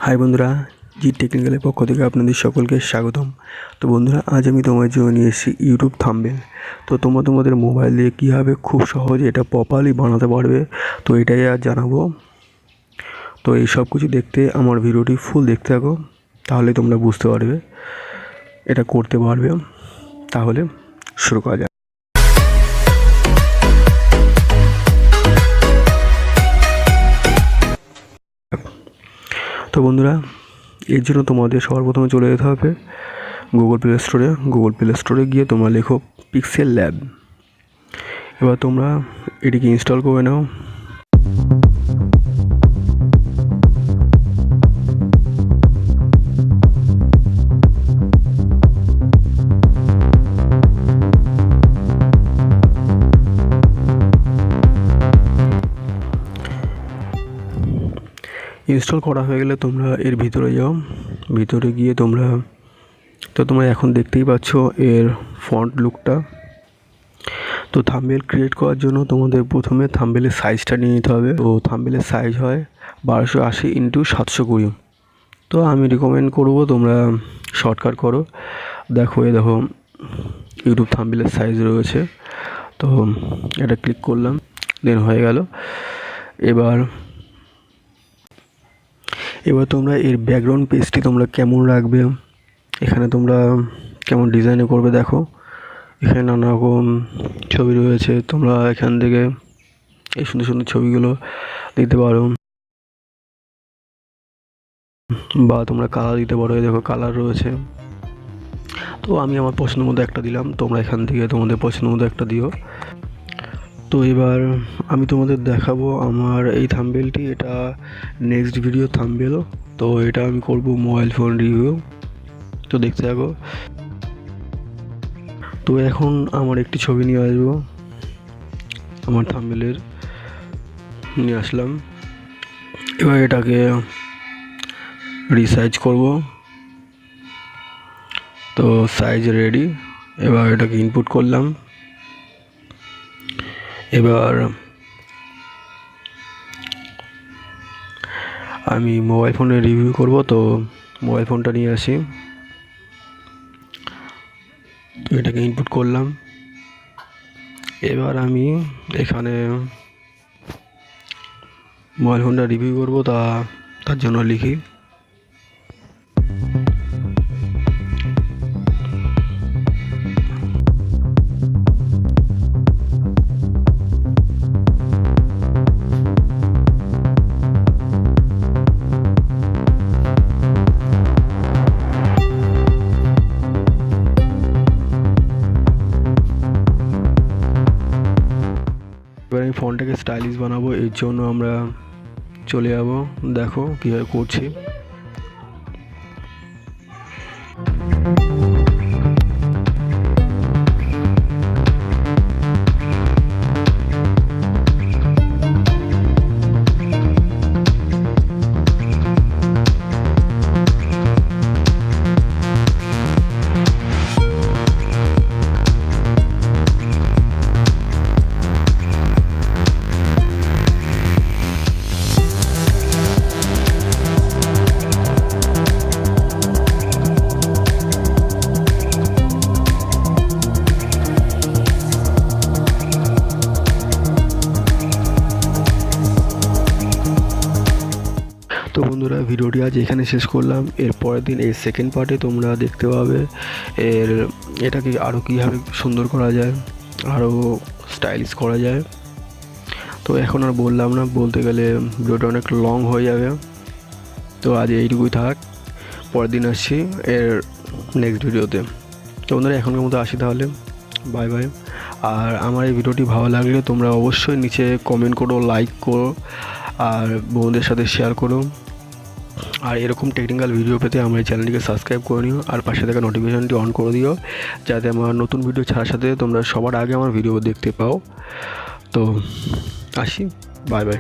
High বন্ধুরা, জি টেকনিক্যালের পক্ষ থেকে আপনাদের সকলকে স্বাগতম। তো বন্ধুরা, আজ আমি তোমার জন্য নিয়ে এসেছি ইউটিউব থাম্বনেল। তো তোমাদের মোবাইল দিয়ে কীভাবে খুব সহজে এটা প্রপারলি বানাতে পারবে, তো এটাই আজ জানাবো। তো এই সব কিছু দেখতে আমার ভিডিওটি ফুল দেখতে থাকো, তাহলে তোমরা বুঝতে পারবে এটা করতে পারবে। তাহলে শুরু করা যাক। তো বন্ধুরা, এর জন্য তোমাদের সবার প্রথমে চলে যেতে হবে গুগল প্লে স্টোরে গিয়ে তোমরা লেখো পিক্সেল ল্যাব। এবার তোমরা এটিকে ইনস্টল করে নাও। ইনস্টল করা হয়ে গেলে তোমরা এর ভিতরে যাও। ভিতরে গিয়ে তোমরা এখন দেখতেই পাচ্ছ এর ফন্ট লুকটা। তো থাম্বনেল ক্রিয়েট করার জন্য তোমাদের প্রথমে থাম্বনেলের সাইজটা নিয়ে নিতে হবে। তো থাম্বনেলের সাইজ হয় 1280x720। তো আমি রিকমেন্ড করব তোমরা শর্টকাট করো। দেখো ইউটিউব থাম্বনেলের সাইজ রয়েছে। তো এটা ক্লিক করলাম, দেন হয়ে গেল। এবার তোমরা এর ব্যাকগ্রাউন্ড পেজটি তোমরা কেমন রাখবে, এখানে তোমরা কেমন ডিজাইনে করবে। দেখো এখানে নানা রকম ছবি রয়েছে, তোমরা এখান থেকে এই সুন্দর সুন্দর ছবিগুলো দিতে পারো, বা তোমরা কালার দিতে পারো। দেখো কালার রয়েছে। তো আমি আমার পছন্দের মতো একটা দিলাম, তোমরা এখান থেকে তোমাদের পছন্দের মতো একটা দিও। তো এবার আমি তোমাদের দেখাবো আমার এই থাম্বনেলটি, এটা নেক্সট ভিডিও থাম্বনেল। তো এটা আমি করব মোবাইল ফোন রিভিউ। তো দেখতে থাকো। তো এখন আমার একটি ছবি নিয়ে আসবো, আমার থাম্বনেলের নিয়ে আসলাম। এবার এটাকে রিসাইজ করব। তো সাইজ রেডি। এবার এটাকে ইনপুট করলাম। এবার আমি মোবাইল ফোনে রিভিউ করব। তো মোবাইল ফোনটা নিয়ে আসি। তো এটাকে ইনপুট করলাম। এবার আমি এখানে মোবাইল ফোনটা রিভিউ করব, তার জন্য লিখি এবার আমি ফোনটাকে স্টাইলিশ বানাবো, এর জন্য আমরা চলে যাব। দেখো কীভাবে করছি। তো বন্ধুরা, ভিডিওটি আজ এখানে শেষ করলাম। এর পরের দিন এই সেকেন্ড পার্টে তোমরা দেখতে পাবে এটাকে আরও কীভাবে সুন্দর করা যায়, আরও স্টাইলিশ করা যায়। তো এখন আর বললাম না, বলতে গেলে ভিডিওটা অনেক লং হয়ে যাবে। তো আজ এইটুকুই থাক, পরের দিন আসছি এর নেক্সট ভিডিওতে। তো বন্ধুরা, এখনকার মতো আসি তাহলে, বাই বাই। আর আমার এই ভিডিওটি ভালো লাগলে তোমরা অবশ্যই নিচে কমেন্ট করো, লাইক করো, আর বন্ধুদের সাথে শেয়ার করো। আর এরকম টেকনিক্যাল ভিডিও পেতে আমার এই চ্যানেলটিকে সাবস্ক্রাইব করে নিও, আর পাশে থাকা নোটিফিকেশানটি অন করে দিও, যাতে আমার নতুন ভিডিও ছাড়ার সাথে তোমরা সবার আগে আমার ভিডিও দেখতে পাও। তো আসি, বাই বাই।